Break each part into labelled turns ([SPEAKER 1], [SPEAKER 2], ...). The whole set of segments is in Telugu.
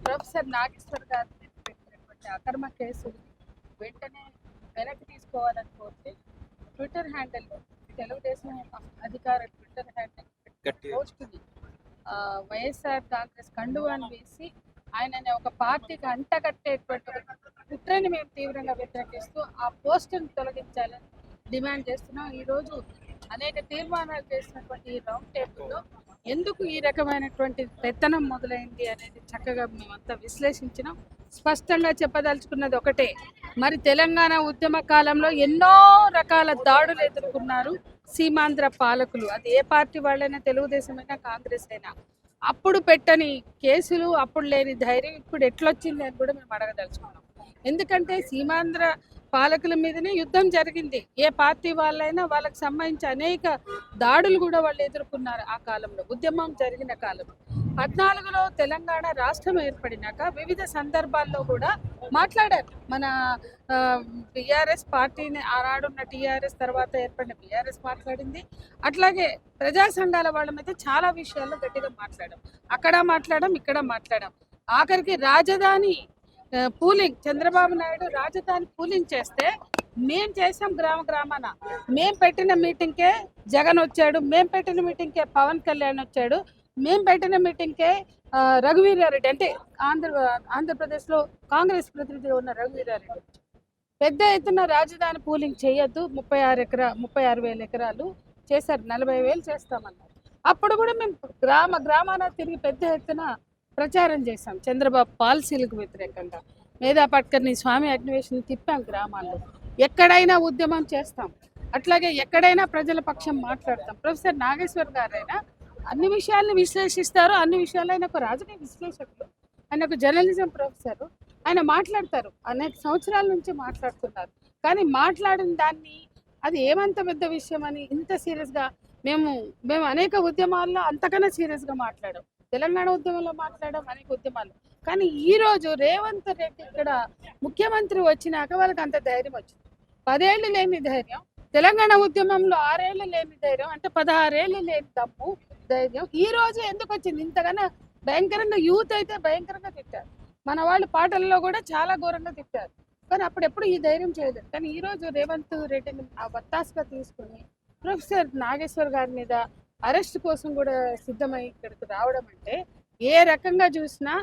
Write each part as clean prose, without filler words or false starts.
[SPEAKER 1] ప్రొఫెసర్ నాగేశ్వర్ గారి మీద పెట్టినటువంటి అక్రమ కేసులు వెంటనే వెనక్కి తీసుకోవాలని కోరితే ట్విట్టర్ హ్యాండిల్లో తెలుగుదేశం అధికార ట్విట్టర్ హ్యాండిల్ పోస్టుని వైఎస్ఆర్ కాంగ్రెస్ కండువాన్ని వేసి ఆయనని ఒక పార్టీకి అంటగట్టేటువంటి కుట్రని మేము తీవ్రంగా వ్యతిరేకిస్తూ ఆ పోస్టును తొలగించాలని డిమాండ్ చేస్తున్నాం. ఈరోజు అనేక తీర్మానాలు చేసినటువంటి ఈ రౌండ్ టేబుల్లో ఎందుకు ఈ రకమైనటువంటి పెత్తనం మొదలైంది అనేది చక్కగా మేమంతా విశ్లేషించినాం. స్పష్టంగా చెప్పదలుచుకున్నది ఒకటే, మరి తెలంగాణ ఉద్యమ కాలంలో ఎన్నో రకాల దాడులు ఎదుర్కొన్నారు సీమాంధ్ర పాలకులు. అది ఏ పార్టీ వాళ్ళైనా, తెలుగుదేశం అయినా, కాంగ్రెస్ అయినా. అప్పుడు పెట్టని కేసులు, అప్పుడు లేని ధైర్యం ఇప్పుడు ఎట్లొచ్చింది అని కూడా మేము అడగదలుచుకున్నాం. ఎందుకంటే సీమాంధ్ర పాలకుల మీదనే యుద్ధం జరిగింది. ఏ పార్టీ వాళ్ళైనా వాళ్ళకి సంబంధించి అనేక దాడులు కూడా వాళ్ళు ఎదుర్కొన్నారు ఆ కాలంలో, ఉద్యమం జరిగిన కాలంలో. 14లో తెలంగాణ రాష్ట్రం ఏర్పడినాక వివిధ సందర్భాల్లో కూడా మాట్లాడారు. మన బీఆర్ఎస్ పార్టీని, ఆనాడున్న టీఆర్ఎస్ తర్వాత ఏర్పడిన బీఆర్ఎస్ మాట్లాడింది. అట్లాగే ప్రజా సంఘాల వాళ్ళ మీద చాలా విషయాల్లో గట్టిగా మాట్లాడాం. అక్కడ మాట్లాడాం, ఇక్కడ మాట్లాడాం. ఆఖరికి రాజధాని పూలింగ్, చంద్రబాబు నాయుడు రాజధాని పూలింగ్ చేస్తే మేం చేసాం గ్రామ గ్రామాన. మేం పెట్టిన మీటింగ్కే జగన్ వచ్చాడు, మేం పెట్టిన మీటింగ్కే పవన్ కళ్యాణ్ వచ్చాడు, మేం పెట్టిన మీటింగ్కే రఘువీరారెడ్డి, అంటే ఆంధ్రప్రదేశ్లో కాంగ్రెస్ ప్రతినిధిగా ఉన్న రఘువీరారెడ్డి. పెద్ద ఎత్తున రాజధాని పూలింగ్ చేయొద్దు, 36,000 ఎకరాలు చేశారు, 40,000 చేస్తామన్నారు. అప్పుడు కూడా మేము గ్రామాన తిరిగి పెద్ద ఎత్తున ప్రచారం చేశాం చంద్రబాబు పాలసీలకు వ్యతిరేకంగా. మేధా పట్కర్ని, స్వామి అగ్నివేష్ని తిప్పాం గ్రామాల్లో. ఎక్కడైనా ఉద్యమం చేస్తాం, అట్లాగే ఎక్కడైనా ప్రజల పక్షం మాట్లాడతాం. ప్రొఫెసర్ నాగేశ్వర్ గారైనా అన్ని విషయాల్ని విశ్లేషిస్తారు. అన్ని విషయాలు ఆయన ఒక రాజకీయ విశ్లేషకులు, ఆయన ఒక జర్నలిజం ప్రొఫెసర్. ఆయన మాట్లాడతారు, అనేక సంవత్సరాల నుంచి మాట్లాడుతున్నారు. కానీ మాట్లాడిన దాన్ని అది ఏమంత పెద్ద విషయం అని ఇంత సీరియస్గా మేము అనేక ఉద్యమాల్లో అంతకన్నా సీరియస్గా మాట్లాడాం. తెలంగాణ ఉద్యమంలో మాట్లాడడం, అనేక ఉద్యమాలు. కానీ ఈరోజు రేవంత్ రెడ్డి ఇక్కడ ముఖ్యమంత్రి వచ్చినాక వాళ్ళకి అంత ధైర్యం వచ్చింది. 10 ఏళ్ళు లేని ధైర్యం, తెలంగాణ ఉద్యమంలో 6 ఏళ్ళు లేని ధైర్యం, అంటే 16 ఏళ్ళు లేని దమ్ము ధైర్యం ఈ రోజు ఎందుకు వచ్చింది? ఇంతకన్నా భయంకరంగా యూత్ అయితే భయంకరంగా తిట్టారు, మన వాళ్ళు పాటల్లో కూడా చాలా ఘోరంగా తిట్టారు. కానీ అప్పుడు ఎప్పుడు ఈ ధైర్యం చేయలేదు. కానీ ఈరోజు రేవంత్ రెడ్డిని ఆ వత్తాసుగా తీసుకుని ప్రొఫెసర్ నాగేశ్వర్ గారి మీద అరెస్ట్ కోసం కూడా సిద్ధమై ఇక్కడికి రావడం అంటే ఏ రకంగా చూసినా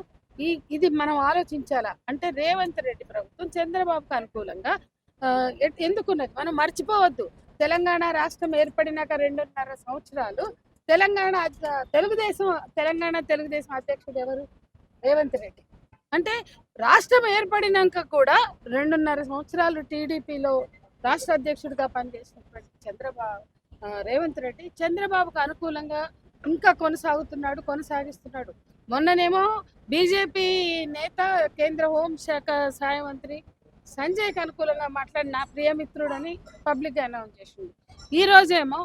[SPEAKER 1] ఇది మనం ఆలోచించాలా. అంటే రేవంత్ రెడ్డి ప్రభుత్వం చంద్రబాబుకు అనుకూలంగా ఎందుకున్నది మనం మర్చిపోవద్దు. తెలంగాణ రాష్ట్రం ఏర్పడినాక 2.5 సంవత్సరాలు తెలంగాణ తెలుగుదేశం అధ్యక్షుడు ఎవరు? రేవంత్ రెడ్డి. అంటే రాష్ట్రం ఏర్పడినాక కూడా 2.5 సంవత్సరాలు టీడీపీలో రాష్ట్ర అధ్యక్షుడిగా పనిచేసినటువంటి రేవంత్ రెడ్డి చంద్రబాబుకు అనుకూలంగా ఇంకా కొనసాగిస్తున్నాడు. మొన్ననేమో బీజేపీ నేత, కేంద్ర హోంశాఖ సహాయ మంత్రి సంజయ్కి అనుకూలంగా మాట్లాడి నా ప్రియమిత్రుడని పబ్లిక్గా అనౌన్స్ చేసింది. ఈ రోజేమో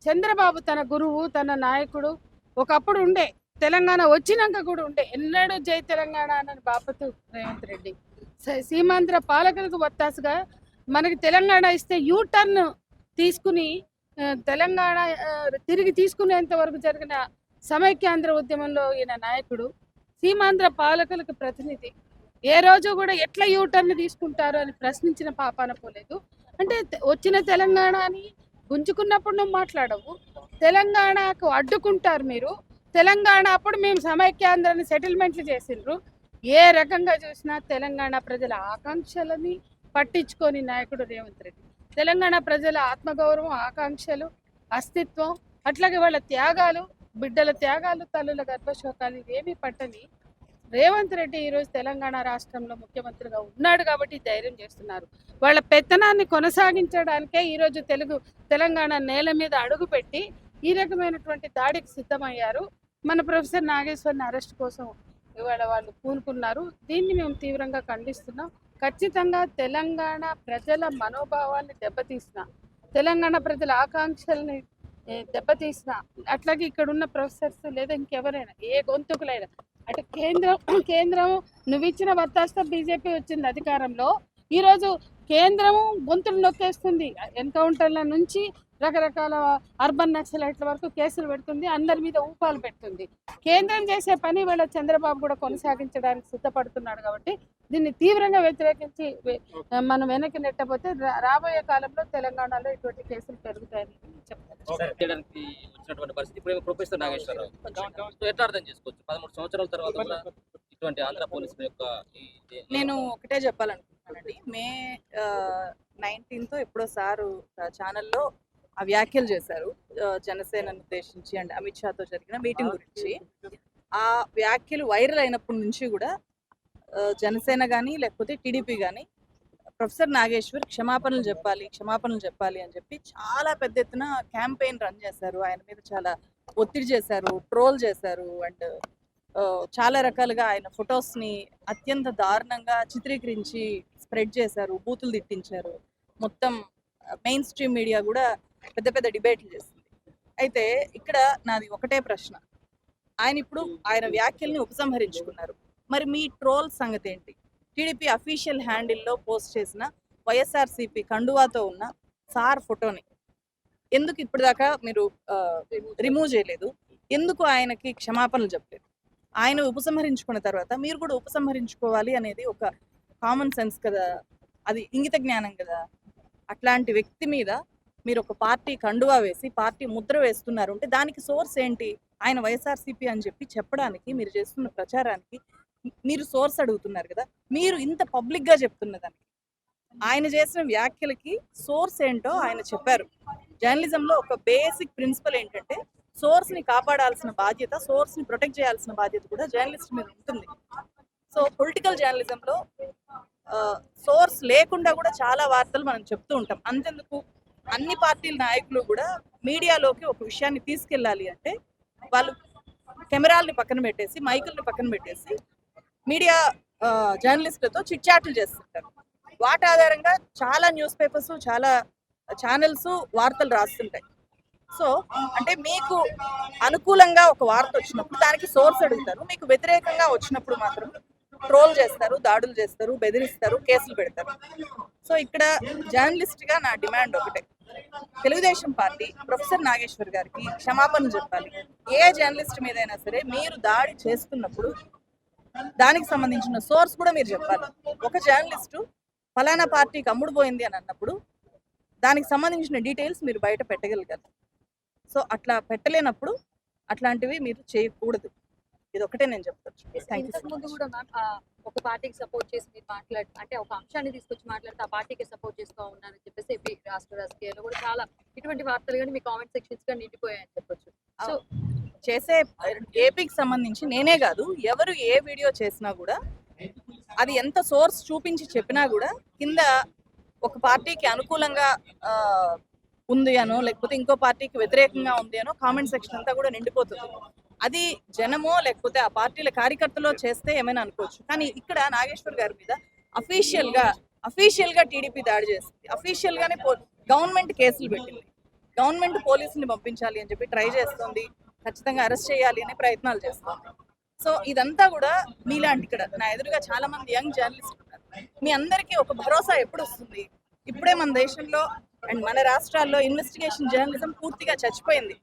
[SPEAKER 1] చంద్రబాబు తన గురువు, తన నాయకుడు, ఒకప్పుడు ఉండే, తెలంగాణ వచ్చినాక కూడా ఉండే, ఎన్నడూ జై తెలంగాణ అని బాపతు రేవంత్ రెడ్డి సీమాంధ్ర పాలకులకు వత్తాసుగా మనకి తెలంగాణ ఇస్తే యూటర్న్ తీసుకుని తెలంగాణ తిరిగి తీసుకునేంత వరకు జరిగిన సమైక్యాంధ్ర ఉద్యమంలో ఈయన నాయకుడు, సీమాంధ్ర పాలకులకు ప్రతినిధి. ఏ రోజు కూడా ఎట్లా యూటర్న్ తీసుకుంటారు అని ప్రశ్నించిన పాపాన పోలేదు. అంటే వచ్చిన తెలంగాణని గుంజుకున్నప్పుడు నువ్వు మాట్లాడవు, తెలంగాణకు అడ్డుకుంటారు మీరు. తెలంగాణ అప్పుడు మేము సమైక్యాంధ్రాన్ని సెటిల్మెంట్లు చేసిండ్రు. ఏ రకంగా చూసినా తెలంగాణ ప్రజల ఆకాంక్షలని పట్టించుకొని నాయకుడు రేవంత్ రెడ్డి. తెలంగాణ ప్రజల ఆత్మగౌరవం, ఆకాంక్షలు, అస్తిత్వం, అట్లాగే వాళ్ళ త్యాగాలు, బిడ్డల త్యాగాలు, తల్లుల గర్భశోకాలు ఇవేమీ పట్టని రేవంత్ రెడ్డి ఈరోజు తెలంగాణ రాష్ట్రంలో ముఖ్యమంత్రిగా ఉన్నాడు కాబట్టి ధైర్యం చేస్తున్నారు. వాళ్ళ పెత్తనాన్ని కొనసాగించడానికే ఈరోజు తెలంగాణ నేల మీద అడుగుపెట్టి ఈ రకమైనటువంటి దాడికి సిద్ధమయ్యారు. మన ప్రొఫెసర్ నాగేశ్వర్ని అరెస్ట్ కోసం ఇవాళ వాళ్ళు పూనుకున్నారు. దీన్ని మేము తీవ్రంగా ఖండిస్తున్నాం. ఖచ్చితంగా తెలంగాణ ప్రజల మనోభావాన్ని దెబ్బతీసిన, తెలంగాణ ప్రజల ఆకాంక్షల్ని దెబ్బతీసిన, అట్లాగే ఇక్కడ ఉన్న ప్రొఫెసర్స్ లేదా ఇంకెవరైనా ఏ గొంతుకులైనా, అంటే కేంద్రం నువ్వు ఇచ్చిన వత్తాస్తో బీజేపీ వచ్చింది అధికారంలో. ఈరోజు కేంద్రము గొంతులు నొక్కేస్తుంది. ఎన్కౌంటర్ల నుంచి రకరకాల అర్బన్ నక్సలైట్ల వరకు కేసులు పెడుతుంది, అందరి మీద ఊపాలు పెడుతుంది. కేంద్రం చేసే పని వీళ్ళ చంద్రబాబు కూడా కొనసాగించడానికి సిద్ధపడుతున్నాడు. కాబట్టి దీన్ని తీవ్రంగా వ్యతిరేకించి మనం వెనక్కి నెట్టబోతే రాబోయే కాలంలో తెలంగాణలో ఇటువంటి కేసులు పెరుగుతాయని చెప్తారు.
[SPEAKER 2] పరిస్థితి ఇప్పుడు ప్రొఫెసర్ నాగేశ్వరరావు ఎట్లా అర్థం చేసుకోవచ్చు 13 సంవత్సరాల తర్వాత కూడా ఇటువంటి ఆంధ్ర పోలీసుల యొక్క
[SPEAKER 3] నేను ఒకటే చెప్పాలనుకుంటున్నానండి. మే 19th ఎప్పుడో సారు ఛానల్లో ఆ వ్యాఖ్యలు చేశారు జనసేనను ఉద్దేశించి అండ్ అమిత్ షాతో జరిగిన మీటింగ్ గురించి. ఆ వ్యాఖ్యలు వైరల్ అయినప్పటి నుంచి కూడా జనసేన కానీ లేకపోతే టీడీపీ కానీ ప్రొఫెసర్ నాగేశ్వర్ క్షమాపణలు చెప్పాలి అని చెప్పి చాలా పెద్ద ఎత్తున క్యాంపెయిన్ రన్ చేశారు. ఆయన మీద చాలా ఒత్తిడి చేశారు, ట్రోల్ చేశారు అండ్ చాలా రకాలుగా ఆయన ఫొటోస్ని అత్యంత దారుణంగా చిత్రీకరించి స్ప్రెడ్ చేశారు, బూతులు తిట్టించారు. మొత్తం మెయిన్ స్ట్రీమ్ మీడియా కూడా పెద్ద పెద్ద డిబేట్లు చేసింది. అయితే ఇక్కడ నాది ఒకటే ప్రశ్న, ఆయన ఇప్పుడు ఆయన వ్యాఖ్యల్ని ఉపసంహరించుకున్నారు, మరి మీ ట్రోల్ సంగతి ఏంటి? టీడీపీ అఫీషియల్ హ్యాండిల్లో పోస్ట్ చేసిన వైఎస్ఆర్సీపీ కండువాతో ఉన్న సార్ ఫోటోని ఎందుకు ఇప్పటిదాకా మీరు రిమూవ్ చేయలేదు? ఎందుకు ఆయనకి క్షమాపణలు చెప్పలేదు? ఆయన ఉపసంహరించుకున్న తర్వాత మీరు కూడా ఉపసంహరించుకోవాలి అనేది ఒక కామన్ సెన్స్ కదా, అది ఇంగిత జ్ఞానం కదా. అట్లాంటి వ్యక్తి మీద మీరు ఒక పార్టీ కండువా వేసి పార్టీ ముద్ర వేస్తున్నారు అంటే దానికి సోర్స్ ఏంటి? ఆయన వైఎస్ఆర్సీపీ అని చెప్పి చెప్పడానికి మీరు చేస్తున్న ప్రచారానికి మీరు సోర్స్ అడుగుతున్నారు కదా. మీరు ఇంత పబ్లిక్గా చెప్తున్న దానికి ఆయన చేసిన వ్యాఖ్యలకి సోర్స్ ఏంటో ఆయన చెప్పారు. జర్నలిజంలో ఒక బేసిక్ ప్రిన్సిపల్ ఏంటంటే సోర్స్ని కాపాడాల్సిన బాధ్యత, సోర్స్ని ప్రొటెక్ట్ చేయాల్సిన బాధ్యత కూడా జర్నలిస్ట్ మీద ఉంటుంది. సో పొలిటికల్ జర్నలిజంలో సోర్స్ లేకుండా కూడా చాలా వార్తలు మనం చెప్తూ ఉంటాం. అంతెందుకు అన్ని పార్టీల నాయకులు కూడా మీడియాలోకి ఒక విషయాన్ని తీసుకెళ్ళాలి అంటే వాళ్ళు కెమెరాల్ని పక్కన పెట్టేసి, మైకుల్ని పక్కన పెట్టేసి మీడియా జర్నలిస్టులతో చిట్చాట్లు చేస్తుంటారు. వాటి ఆధారంగా చాలా న్యూస్ పేపర్స్, చాలా ఛానల్స్ వార్తలు రాస్తుంటాయి. సో అంటే మీకు అనుకూలంగా ఒక వార్త వచ్చినప్పుడు దానికి సోర్స్ అడుగుతారు, మీకు వ్యతిరేకంగా వచ్చినప్పుడు మాత్రం ట్రోల్ చేస్తారు, దాడులు చేస్తారు, బెదిరిస్తారు, కేసులు పెడతారు. సో ఇక్కడ జర్నలిస్ట్గా నా డిమాండ్ ఒకటే, తెలుగుదేశం పార్టీ ప్రొఫెసర్ నాగేశ్వర్ గారికి క్షమాపణ చెప్పాలి. ఏ జర్నలిస్ట్ మీదైనా సరే మీరు దాడి చేస్తున్నప్పుడు దానికి సంబంధించిన సోర్స్ కూడా మీరు చెప్పాలి. ఒక జర్నలిస్టు ఫలానా పార్టీకి అమ్ముడు పోయింది అని అన్నప్పుడు దానికి సంబంధించిన డీటెయిల్స్ మీరు బయట పెట్టగలిగారు. సో అట్లా పెట్టలేనప్పుడు అట్లాంటివి మీరు చేయకూడదు. ఇది ఒకటే నేను చెప్తాను.
[SPEAKER 4] ముందు కూడా ఒక పార్టీకి సపోర్ట్ చేసి మీరు అంటే ఒక అంశాన్ని తీసుకొచ్చి మాట్లాడితే ఆ పార్టీకి సపోర్ట్ చేస్తూ ఉన్నారని చెప్పేసి ఏపీ రాష్ట్ర రాజకీయాల్లో కూడా చాలా ఇటువంటి వార్తలు కానీ మీ కామెంట్ సెక్షన్స్ గా నిండిపోయాయని చెప్పొచ్చు. సో
[SPEAKER 3] చేసే ఏపీకి సంబంధించి నేనే కాదు, ఎవరు ఏ వీడియో చేసినా కూడా అది ఎంత సోర్స్ చూపించి చెప్పినా కూడా కింద ఒక పార్టీకి అనుకూలంగా ఉంది అనో లేకపోతే ఇంకో పార్టీకి వ్యతిరేకంగా ఉంది అనో కామెంట్ సెక్షన్ అంతా కూడా నిండిపోతుంది. అది జనమో లేకపోతే ఆ పార్టీల కార్యకర్తలో చేస్తే ఏమైనా అనుకోవచ్చు. కానీ ఇక్కడ నాగేశ్వర్ గారి మీద అఫీషియల్ గా టీడీపీ దాడి చేస్తుంది, అఫీషియల్ గానే గవర్నమెంట్ కేసులు పెట్టింది, గవర్నమెంట్ పోలీసుని పంపించాలి అని చెప్పి ట్రై చేస్తుంది, ఖచ్చితంగా అరెస్ట్ చేయాలి అనే ప్రయత్నాలు చేస్తుంది. సో ఇదంతా కూడా మీలాంటి ఇక్కడ నా ఎదురుగా చాలా మంది యంగ్ జర్నలిస్ట్ ఉన్నారు, మీ అందరికీ ఒక భరోసా ఎప్పుడు వస్తుంది? ఇప్పుడే మన దేశంలో అండ్ మన రాష్ట్రాల్లో ఇన్వెస్టిగేషన్ జర్నలిజం పూర్తిగా చచ్చిపోయింది.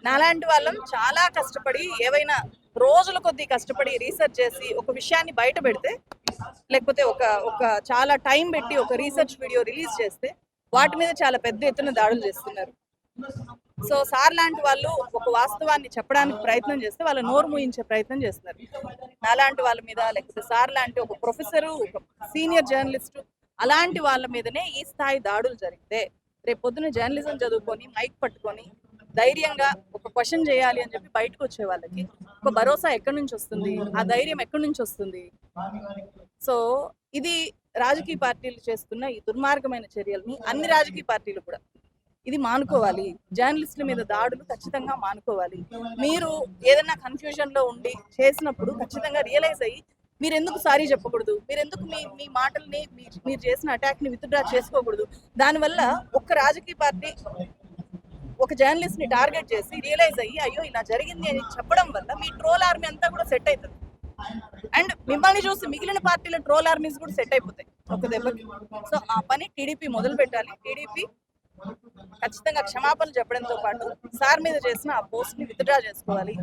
[SPEAKER 3] నాలాంటి వాళ్ళం చాలా కష్టపడి ఏవైనా రోజుల కొద్దీ కష్టపడి రీసెర్చ్ చేసి ఒక విషయాన్ని బయట పెడితే లేకపోతే ఒక చాలా టైం పెట్టి ఒక రీసెర్చ్ వీడియో రిలీజ్ చేస్తే వాటి మీద చాలా పెద్ద ఎత్తున దాడులు చేస్తున్నారు. సో సార్ లాంటి వాళ్ళు ఒక వాస్తవాన్ని చెప్పడానికి ప్రయత్నం చేస్తే వాళ్ళ నోరు మూయించే ప్రయత్నం చేస్తున్నారు. నాలాంటి వాళ్ళ మీద లేకపోతే సార్ లాంటి ఒక ప్రొఫెసరు, ఒక సీనియర్ జర్నలిస్టు అలాంటి వాళ్ళ మీదనే ఈ స్థాయి దాడులు జరిగితే రేపు పొద్దున జర్నలిజం చదువుకొని మైక్ పట్టుకొని ధైర్యంగా ఒక క్వశ్చన్ చేయాలి అని చెప్పి బయటకు వచ్చే వాళ్ళకి ఒక భరోసా ఎక్కడి నుంచి వస్తుంది? ఆ ధైర్యం ఎక్కడి నుంచి వస్తుంది? సో ఇది రాజకీయ పార్టీలు చేస్తున్న ఈ దుర్మార్గమైన చర్యల్ని అన్ని రాజకీయ పార్టీలు కూడా ఇది మానుకోవాలి. జర్నలిస్టుల మీద దాడులు ఖచ్చితంగా మానుకోవాలి. మీరు ఏదైనా కన్ఫ్యూజన్ లో ఉండి చేసినప్పుడు ఖచ్చితంగా రియలైజ్ అయ్యి మీరు ఎందుకు సారీ చెప్పకూడదు? మీరు ఎందుకు మీ మాటల్ని మీరు చేసిన అటాక్ ని విత్డ్రా చేసుకోకూడదు? దానివల్ల ఒక్క రాజకీయ పార్టీ ఒక జర్నలిస్ట్ ని టార్గెట్ చేసి రియలైజ్ అయ్యి అయ్యో ఇలా జరిగింది అని చెప్పడం వల్ల మీ ట్రోల్ ఆర్మీ అంతా కూడా సెట్ అవుతుంది. అండ్ మిమ్మల్ని చూసి మిగిలిన పార్టీల ట్రోల్ ఆర్మీస్ కూడా సెట్ అయిపోతాయి ఒక దెబ్బకి. సో ఆ పని టీడీపీ మొదలు పెట్టాలి. టీడీపీ ఖచ్చితంగా క్షమాపణ చెప్పడంతో పాటు సార్ మీద చేసిన ఆ పోస్ట్ ని విత్డ్రా చేసుకోవాలి.